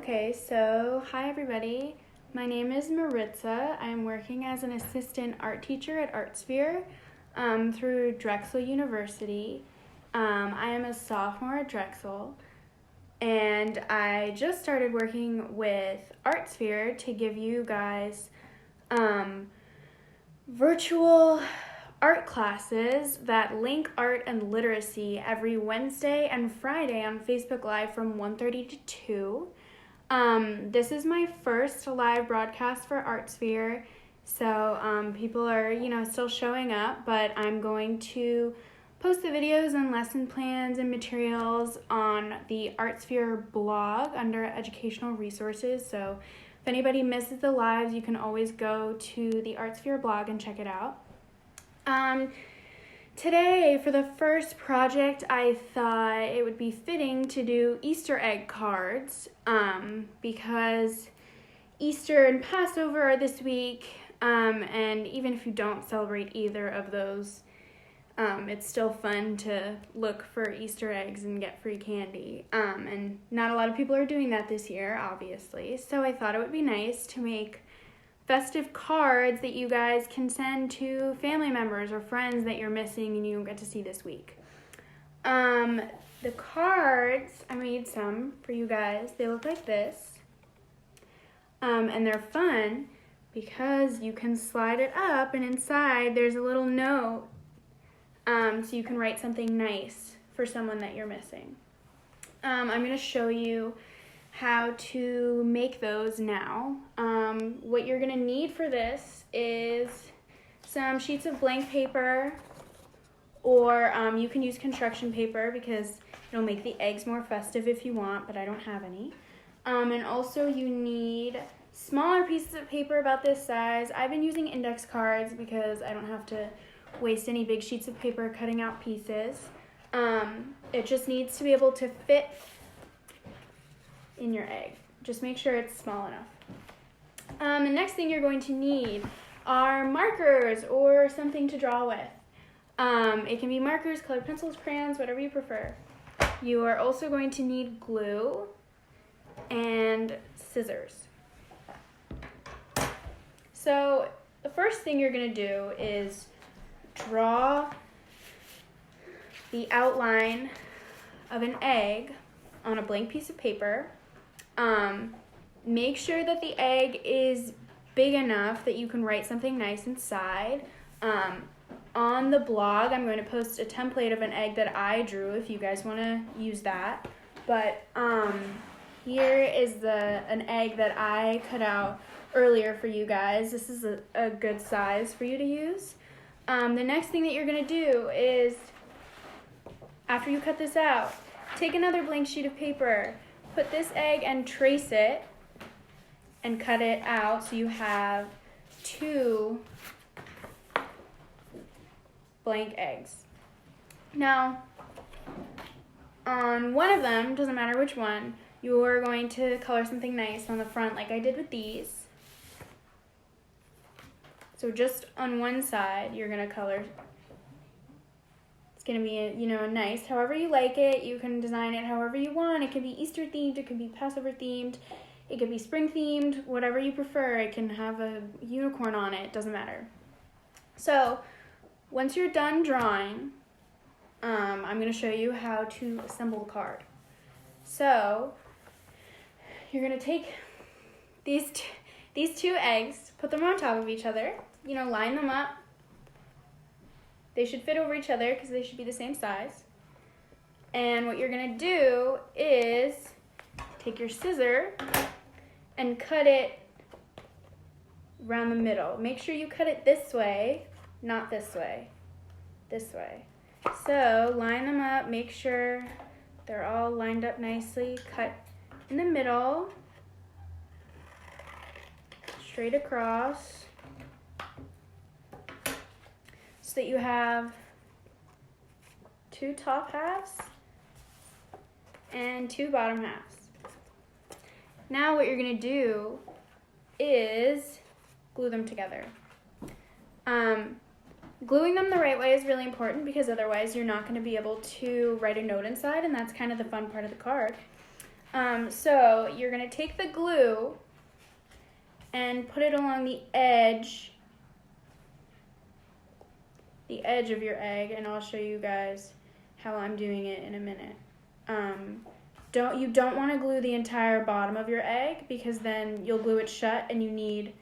Okay, so hi everybody. My name is Maritza. I'm working as an assistant art teacher at ArtSphere through Drexel University. I am a sophomore at Drexel, and I just started working with ArtSphere to give you guys virtual art classes that link art and literacy every Wednesday and Friday on Facebook Live from 1:30 to 2. This is my first live broadcast for ArtSphere, so people are, still showing up, but I'm going to post the videos and lesson plans and materials on the ArtSphere blog under educational resources. So if anybody misses the lives, you can always go to the ArtSphere blog and check it out. Today, for the first project, I thought it would be fitting to do Easter egg cards because Easter and Passover are this week, and even if you don't celebrate either of those, it's still fun to look for Easter eggs and get free candy, and not a lot of people are doing that this year, obviously, so I thought it would be nice to make festive cards that you guys can send to family members or friends that you're missing and you don't get to see this week. The cards, I made some for you guys. They look like this. And they're fun because you can slide it up and inside there's a little note so you can write something nice for someone that you're missing. I'm going to show you how to make those now. What you're gonna need for this is some sheets of blank paper, or you can use construction paper because it'll make the eggs more festive if you want, but I don't have any. And also you need smaller pieces of paper about this size. I've been using index cards because I don't have to waste any big sheets of paper cutting out pieces. It just needs to be able to fit in your egg. Just make sure it's small enough. The next thing you're going to need are markers or something to draw with. It can be markers, colored pencils, crayons, whatever you prefer. You are also going to need glue and scissors. So the first thing you're going to do is draw the outline of an egg on a blank piece of paper. Make sure that the egg is big enough that you can write something nice inside. On the blog, I'm going to post a template of an egg that I drew if you guys want to use that. But here is an egg that I cut out earlier for you guys. This is a good size for you to use. The next thing that you're going to do is, after you cut this out, take another blank sheet of paper, put this egg and trace it and cut it out so you have 2 blank eggs. Now, on one of them, doesn't matter which one, you're going to color something nice on the front like I did with these. So just on one side, you're going to color. It's going to be, nice. However you like it, you can design it however you want. It can be Easter themed, it can be Passover themed, it can be spring themed, whatever you prefer. It can have a unicorn on it, doesn't matter. So once you're done drawing, I'm going to show you how to assemble the card. So you're going to take these 2 eggs, put them on top of each other, line them up. They should fit over each other because they should be the same size. And what you're going to do is take your scissor and cut it around the middle. Make sure you cut it this way, not this way. This way. So line them up, make sure they're all lined up nicely. Cut in the middle, straight across, so that you have 2 top halves and 2 bottom halves. Now what you're going to do is glue them together. Gluing them the right way is really important because otherwise you're not going to be able to write a note inside, and that's kind of the fun part of the card. So you're gonna take the glue and put it along the edge of your egg, and I'll show you guys how I'm doing it in a minute. You don't want to glue the entire bottom of your egg, because then you'll glue it shut, and you need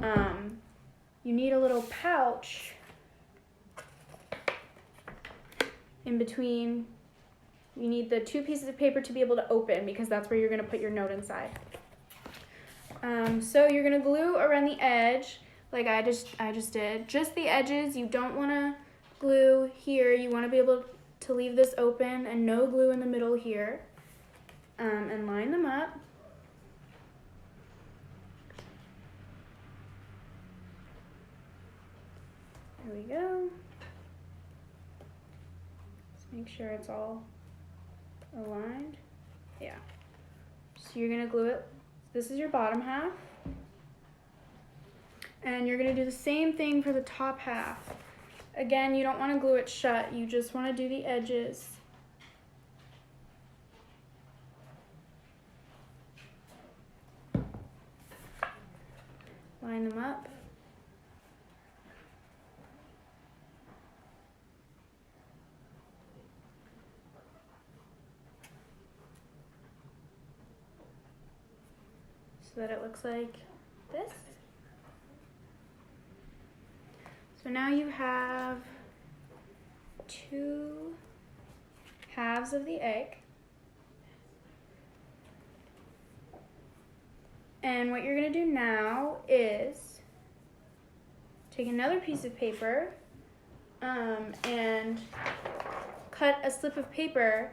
a little pouch in between. You need the 2 pieces of paper to be able to open, because that's where you're going to put your note inside. So you're going to glue around the edge like I just did. Just the edges. You don't want to glue here. You want to be able to leave this open, and no glue in the middle here. And line them up. There we go. Just make sure it's all aligned. Yeah. So you're going to glue it. This is your bottom half. And you're going to do the same thing for the top half. Again, you don't want to glue it shut. You just want to do the edges. Line them up. So that it looks like this. So now you have 2 halves of the egg. And what you're going to do now is take another piece of paper and cut a slip of paper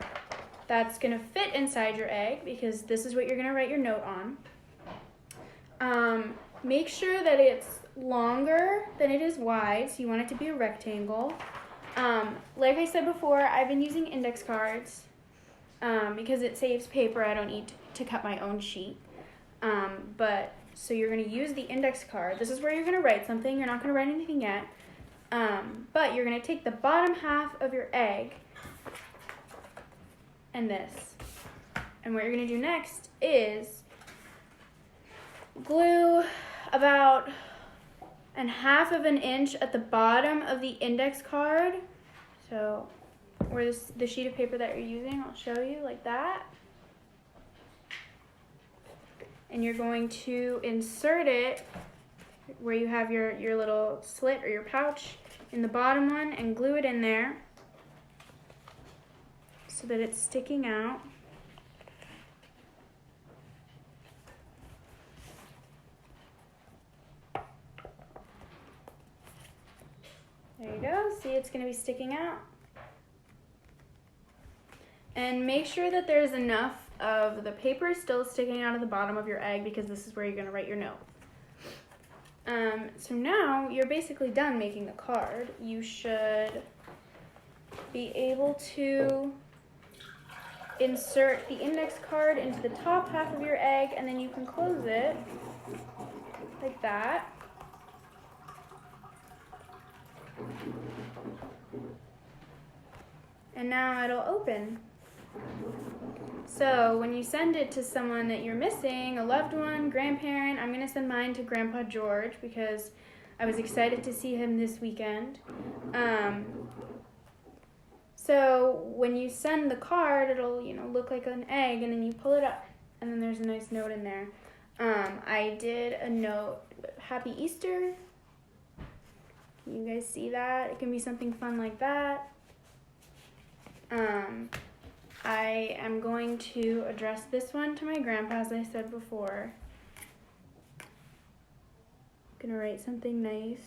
that's going to fit inside your egg, because this is what you're going to write your note on. Make sure that it's longer than it is wide, so you want it to be a rectangle. Like I said before, I've been using index cards because it saves paper. I don't need to cut my own sheet. So you're going to use the index card. This is where you're going to write something. You're not going to write anything yet. But you're going to take the bottom half of your egg and this. And what you're going to do next is glue about 1/2 of an inch at the bottom of the index card. So where the sheet of paper that you're using, I'll show you, like that. And you're going to insert it where you have your little slit or your pouch in the bottom one, and glue it in there so that it's sticking out. There you go. See, it's going to be sticking out. And make sure that there's enough of the paper still sticking out of the bottom of your egg, because this is where you're going to write your note. So now you're basically done making the card. You should be able to insert the index card into the top half of your egg, and then you can close it like that. And now it'll open. So when you send it to someone that you're missing, a loved one, grandparent, I'm going to send mine to Grandpa George because I was excited to see him this weekend. So when you send the card, it'll look like an egg, and then you pull it up, and then there's a nice note in there. I did a note, Happy Easter. Can you guys see that? It can be something fun like that. I am going to address this one to my grandpa, as I said before. I'm gonna write something nice.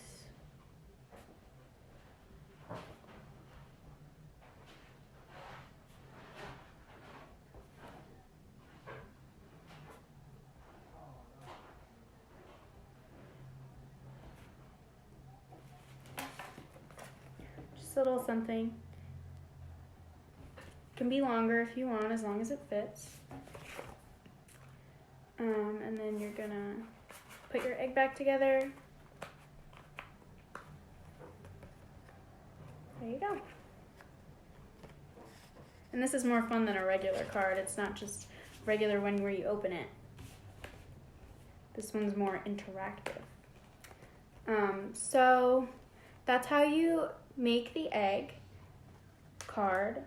Just a little something. Can be longer if you want, as long as it fits. And then you're gonna put your egg back together. There you go. And this is more fun than a regular card. It's not just regular one where you open it. This one's more interactive. So that's how you make the egg card.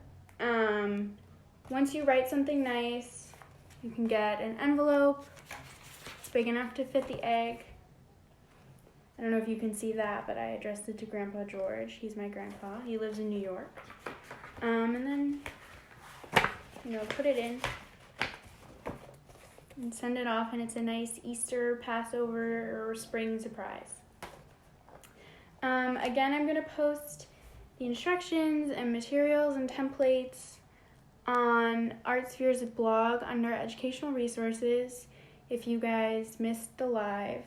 Once you write something nice, you can get an envelope. It's big enough to fit the egg. I don't know if you can see that, but I addressed it to Grandpa George. He's my grandpa. He lives in New York. And then, put it in and send it off, and it's a nice Easter, Passover, or spring surprise. Again, I'm going to post the instructions and materials and templates on ArtSphere's blog under educational resources if you guys missed the live.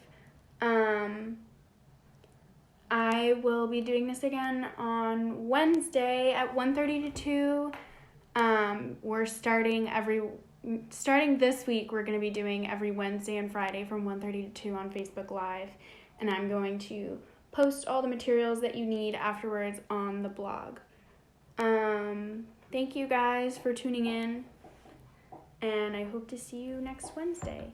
I will be doing this again on Wednesday at 1:30 to 2. We're starting this week, we're going to be doing every Wednesday and Friday from 1:30 to 2 on Facebook Live, and I'm going to post all the materials that you need afterwards on the blog. Thank you guys for tuning in, and I hope to see you next Wednesday.